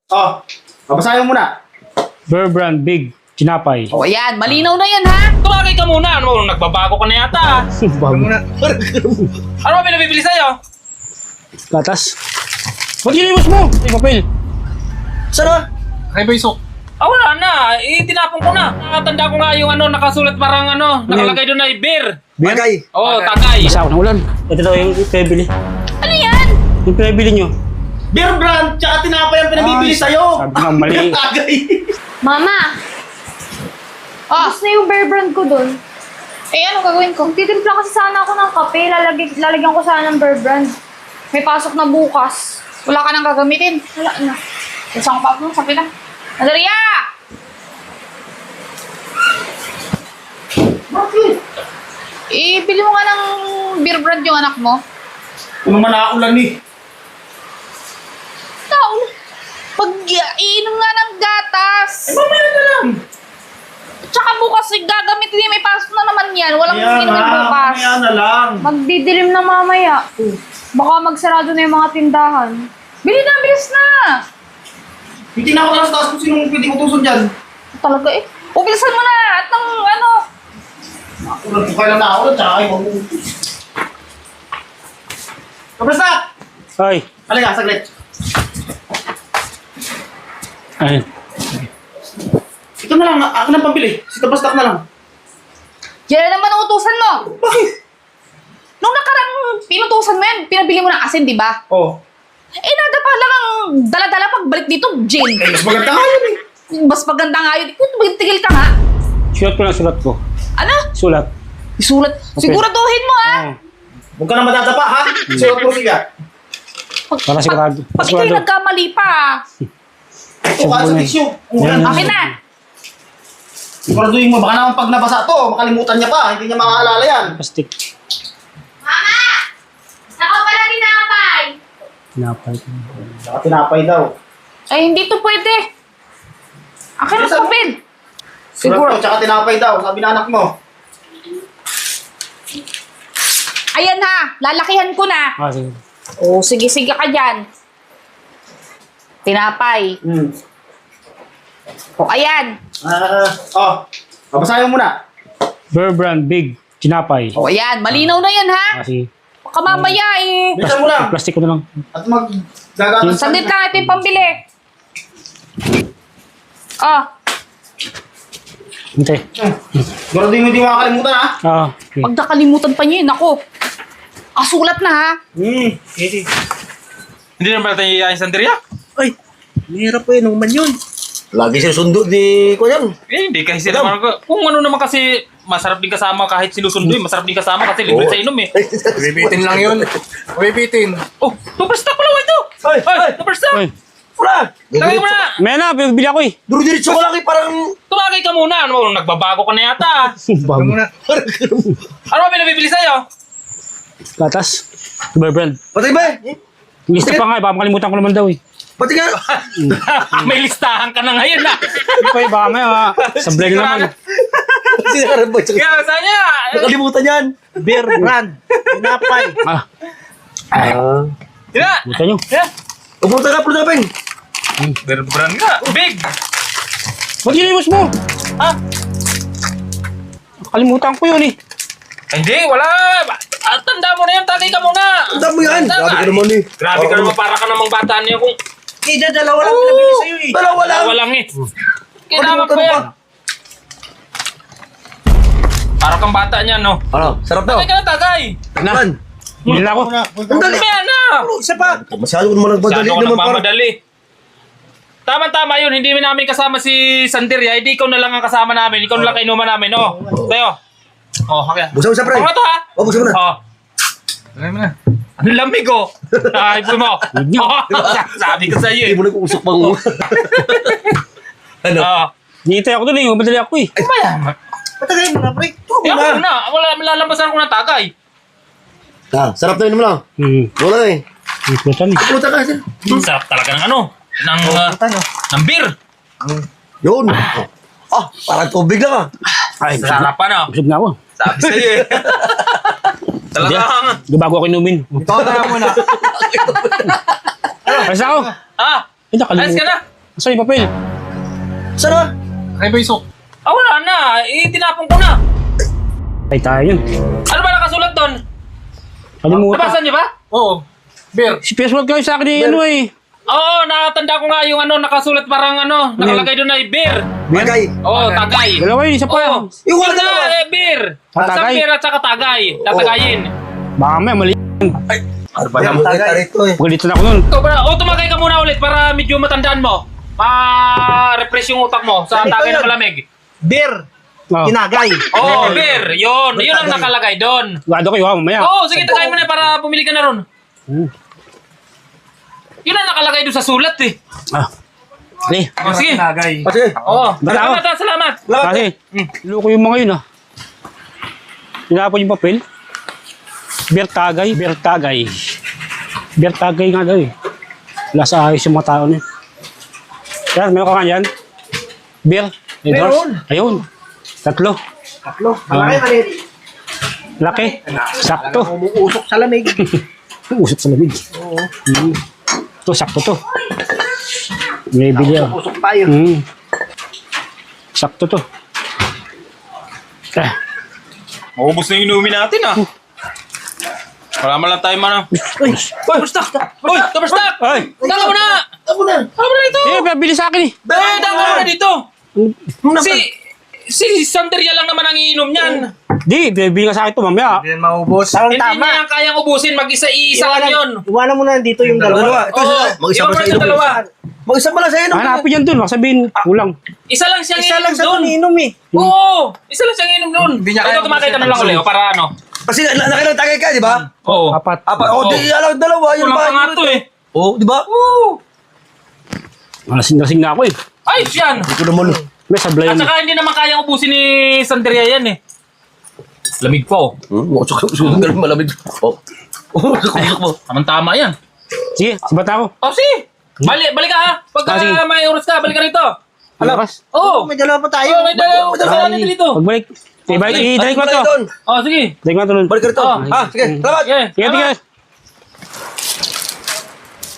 Oh, babasahin mo muna. Bear Brand Big Tinapay. O yan, malinaw na yan ha. Tumagay ka muna. Ano, nagbabago ka na yata. Bago. Ano ba pinabibili sa'yo? Gatas. Ba't ginibos mo? Ay, papel. Sana? Kaya ba yung sok? Wala na. Tinapon ko na. Nakatanda ko nga yung nakasulat parang nakalagay doon na beer. Bagay. Oo, tagay. Basa ako ng ulan. Ito daw yung pinabili. Ano yan? Yung pinabili nyo. Beer brand, tsaka tinapay ang pinabibili Ay, sa'yo. sabi ko, mali. Bagay. Mama, gusto na yung bear brand ko dun. Eh, ano gagawin ko? Titimpla kasi sana ako ng kape, lalagyan ko sana ng bear brand. May pasok na bukas. Wala ka nang gagamitin. Wala na. Isang pa mo, sabi na. Andrea! Bakit? Bili mo nga ng beer brand yung anak mo. Ano man nakaulan eh. Taon. Pag iinom nga ng gatas. Mamaya na lang. Tsaka bukas gagamitin niya. May pasok na naman yan. Walang inumin bukas. Mamaya na lang. Magdidilim na mamaya. Baka magsarado na yung mga tindahan. Bili na, bilis na. Hindi na ako lang sa taas kung sinong pwede utusan dyan. Talaga eh. Ubilisan mo na. At ng Nakulan ko kailan na ako, tsaka kayo mag-uutos. Kamusta? Ay. Halika, saglit. Ay. Ito na lang, ako nang pambili. Si Tabastak na lang. Yan na naman ang utusan mo. Bakit? Nung nakarang pinutusan mo yan, pinabili mo ng asin, di ba? Oh. Nada pa lang ang dala-dala pagbalik dito, gin. Mas maganda nga yun eh. Mas maganda nga yun. Kung tigil ka nga. Sulat ko lang sulat ko. Ano? Sulat. Isulat. Okay. Siguraduhin mo, ha? Oh. Huwag ka na matadapa, ha? Suot mo siya. Para sigurado. Pag ikaw'y Sigurado. nagkamali pa, O, kahit sa tissue. Yan. akin na. Siguraduhin mo, baka naman pag nabasa to, makalimutan niya pa. Hindi niya makaalala yan. Plastic. Mama! Ako pala tinapay! Tinapay. Saka tinapay daw. Ay, hindi to pwede. Akin na Isa- papel. Sulat ko, tsaka tinapay daw. Sabi na anak mo. Ayan ha, lalakihan ko na. Ah, sige. Oh, sige ka dyan. Tinapay. O, ayan. Babasahin mo muna. Bear Brand Big Tinapay. O, ayan. Malinaw na yan, ha? Ah, sige. Baka mamaya, Bilisan mo lang. Plastic ko na lang. At mag-gagatas. Saglit lang, ito yung pambili. Oh, Hintay. Siguraduhin mo hindi makakalimutan, ha? Ah, okay. pag nakalimutan pa niyo yun, ako. Sulat na, ha? Hindi naman pala tayo iyayin sa Andrea? Ay, mahirap po yun. Naman yun. Lagi sinusundo di ko yan. Hindi kasi naman ako. Kung ano naman kasi masarap din kasama kahit sinusunduin. Masarap din kasama kasi libre sa inom eh. Bibitin lang yun. Bibitin. Oh, superstar pala ito! Ay, ay, Superstar! Ay. Wala. Tagay mo na! May na, bibili ako eh. Duro-diretso ko lang eh. Parang... Tumagay ka muna. Ano, nagbabago ka na yata. Bago. Ano ba pinabibili sa'yo? Gatas. Bear Brand. Patay ba eh? Gusto pa nga eh, baka makalimutan ko naman daw eh. Pati ka. May listahan ka na ngayon ah. Hindi pa eh, baka may sablay na naman. Sinarap ba? Kaya saan niya? Nakalimutan yan. Beer brand. Tinapay. Ah, Tira! buta nyo. Yeah. Pupunta na, pupunta na, Peng. Berbrand nga. Big! Ba't ginibos mo? Ha? Kalimutan ko yun eh. Hindi, wala. Tanda mo na yan. Tagay ka muna. Tanda mo yan. Grabe ka naman eh. Grabe ka naman. Para ka namang bata niya kung... Dalawa lang pinabili sa'yo eh. Dalawa lang. Wala lang eh. Kailangan ko Kalimutan mo yan. Para kang bata niya, no? Ano? Sarap daw. Tagay ka na, tagay. Nan. Hindi na ako. Ang dali. May na. Isa pa. Masyado ko naman nagmadali Masyado ka naman para. nagmamadali. Tama-tama yun. Hindi namin kasama si Santeria. Hindi ikaw na lang ang kasama namin. Ikaw na lang kainuman namin, no? Tayo. Oh, okay. Busa mo siya, pre. Ano to, ha? O, busa mo na. Oh. Tagay mo na. Ang lamig, oh. Ay, po mo. Sabi ko sa'yo, eh. Hindi mo nag-uusok pang... Ano? Oh. Hintay ako doon eh, madali ako eh. Patagay mo na, pre. Tuwa Eh, mo ako na. na. Wala, malalampasan ako ng tagay. Sarap na yun mo lang. Wala na eh. Ikutan eh. Pupunta ka. Sarap talaga ng ng beer. Yun. Parang tubig lang ah. Ay, Sarap pa, no? busog na ako. Sabi sa'yo, eh. Talagang... Bago ako inumin. Tawag na muna. Ayos ako. Ah, Ay, ayos ka nakalimutan. na. Saan yung papel? Sana? Ay, Baysok. Ah, wala na. Tinapon ko na. Ay, tayo yun. Ano ba nakasulat doon? Kalimutan. Nabasa niyo ba? Oo. Beer. Si Peswag kayo sa akin eh, ano eh. Oo, nakatanda ko nga yung nakasulat parang nakalagay doon ay beer. Bagay. Oo, tagay. Dalawa yun, isa pa Oo. yun. Yung Yung wala dalawa. beer. Ah, tagay. Isang beer at saka tagay. Tatagayin. Baka may mali. Ano ba naman tagay rito eh? Pagalitan ako nun. Ikaw ba? O, tumagay ka muna ulit para medyo matandaan mo. Ma-refresh yung utak mo sa Ito tagay yun. na malamig. Beer. Oh. Inagay. Oo, beer. Yun. Yun ang nakalagay doon. Gado kayo ha, mamaya. Oo, sige, tagay mo na para bumili ka na ron. Yun ang nakalagay doon sa sulat eh. Ah. Sige. O, sige. Kasi, Oo. Dala ako. Salamat, salamat. Kasi, loko yung mga yun ah. Tinapon yung papel. Bertagay, Bertagay. Bertagay nga daw eh. Wala sa ayos yung mga tao niya. Yan, meron ka nga yan. Beer. Meron. Ayun. Tatlo. malaki maliit. Laki. Sakto. Umuusok sa lamig. Usap sa lamig. Oo. Ito, sakto to. May bili ako. Usok tayo. Sakto to. Ah. Maubos na yung inumin natin ah. Wala man lang tayo Uy! Basta! Uy! Basta! Ay! Dala mo na! Dala mo na dito! Eh, bili sa akin eh. Dala mo na dito! Si Santeria lang naman ang iinom niyan. Di, bili ka sa akin to mamaya. Hindi maubos. Hindi niya kayang ubusin. Mag-isa-iisa lang yun. Iwanan mo na dito yung dalawa. Ito, Oo, mag-isa iwan pa mo sa na sa inom. dalawa. Mag-isa pa lang sa inom. Hanapin yan dun, baka sabihin, kulang. Isa lang siyang Isa lang iinom sa doon. inom eh. Oo! Isa lang siyang iinom doon. Ito, tumakita na lang ulit. O, para ano? Kasi nakilang tagay ka, di ba? Oo. Apat. Oh, di alam dalawa. Yun Kulang ba? pa nga ito eh. Oh, di ba? Lasing na ako eh. Ay, siyan! Hindi ko naman. May sablay At yan. saka hindi naman kayang ubusin ni Santeria yan eh. Lamig pa oh. Usok ka rin malamig. Oh. Usok mo. Tama yan. Sige, sabat ako. Oh, sige. Balik ka ha. Pagka sige. may oras ka, balik ka rito. Alakas. Oo. May dalawa pa tayo. Oh, may dalawa natin dito. Pagbalik. Ibalik ko to. Oh, sige. Ibalik ko to nun. Balik ka rito. Oh. Ha, sige. Salamat. Yeah. Tingnan, tingnan.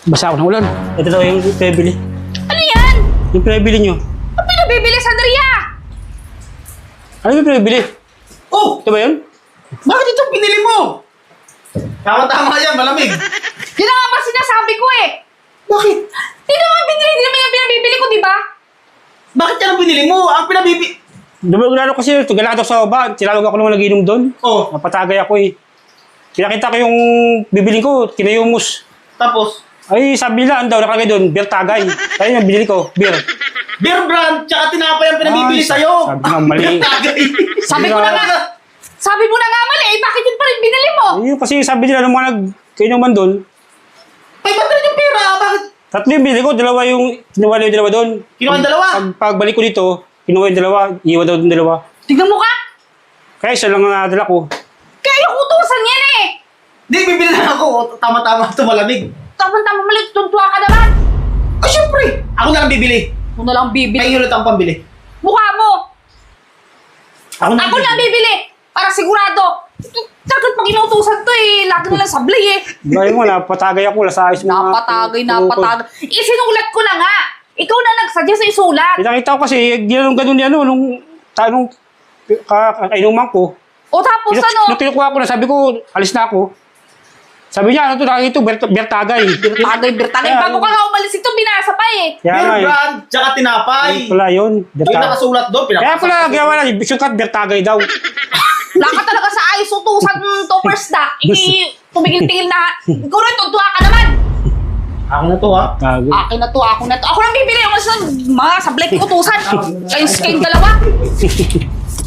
Basa ako ng ulan. Ito daw yung pinabili. Ano yan? Yung pinabili nyo. Ano pinabibili, Sandria? Ano yung pinabili? Oh! Ito ba yun? Bakit ito pinili mo? Tama-tama yan, malamig. Yun na nga ba sinasabi ko eh. Bakit? Hindi naman binili, hindi naman yung pinabibili ko, di ba? Bakit yan ang pinili mo? Ang pinabibi... Dumagulano kasi, tagala daw sa baba. Tinalog ako nung nagiinom doon. Oh, Napatagay ako eh. Pinakita ko yung bibiling ko, kinayumos. tapos, Ay, sabi nila, ang daw nakalagay doon, beer tagay. Ayun yung binili ko, beer. beer brand, tsaka tinapay ang pinabibili Ay, sa'yo. sabi nga, mali. Beer tagay. Sabi ko na nga. Sabi mo na nga mali, eh bakit yun pa rin binili mo? Ayun, kasi sabi nila, nung mga nagkainuman doon, 500 yung pera, bakit? tatlo yung binili ko, dalawa yung, kinuha na yung dalawa doon. Kinuha yung dalawa? Pagbalik ko dito, kinuha yung dalawa, iiwan daw yung dalawa. Tignan mo ka. Kaya isa lang ang nadala ko. Kaya yung utusan yan eh. Di, bibili na ako. Tama-tama ito malamig. Tama-tama mali, tuntua ka naman. Ay, syempre. Ako na lang bibili. Ako na lang bibili. Kayo ulit ang pambili. Mukha mo. Ako na Ako na bibili. Para sigurado. Dagat pag inutusan to eh, lagi na lang sablay eh. Dahil mo, napatagay ako, wala sa ayos. Napatagay. Isinulat ko na nga. Ikaw na nagsuggest na isulat. Pinakita ko kasi, ginanong ganun yan, nung tanong kainuman ko. O tapos ano? Nung kinukuha ko na, sabi ko, alis na ako. Sabi niya, ano to, nakikita ito, bertagay. Birtagay. Kaya, Bago ka nga umalis ito, binasa pa eh. Kaya Beer nga eh. brand, tsaka tinapay. Yun pala yun, Yung bertagay. nakasulat doon, Kaya pala, gawa na, sukat, bertagay daw. Wala ka talaga sa ayos utusan toppers na. Tumigil-tigil na. Ikaw rin, tuntua ka naman. Ako na to, ha? Gago. Akin na to, ako na to. Ako nang bibili yung mga sablay utusan. Kayong dalawa.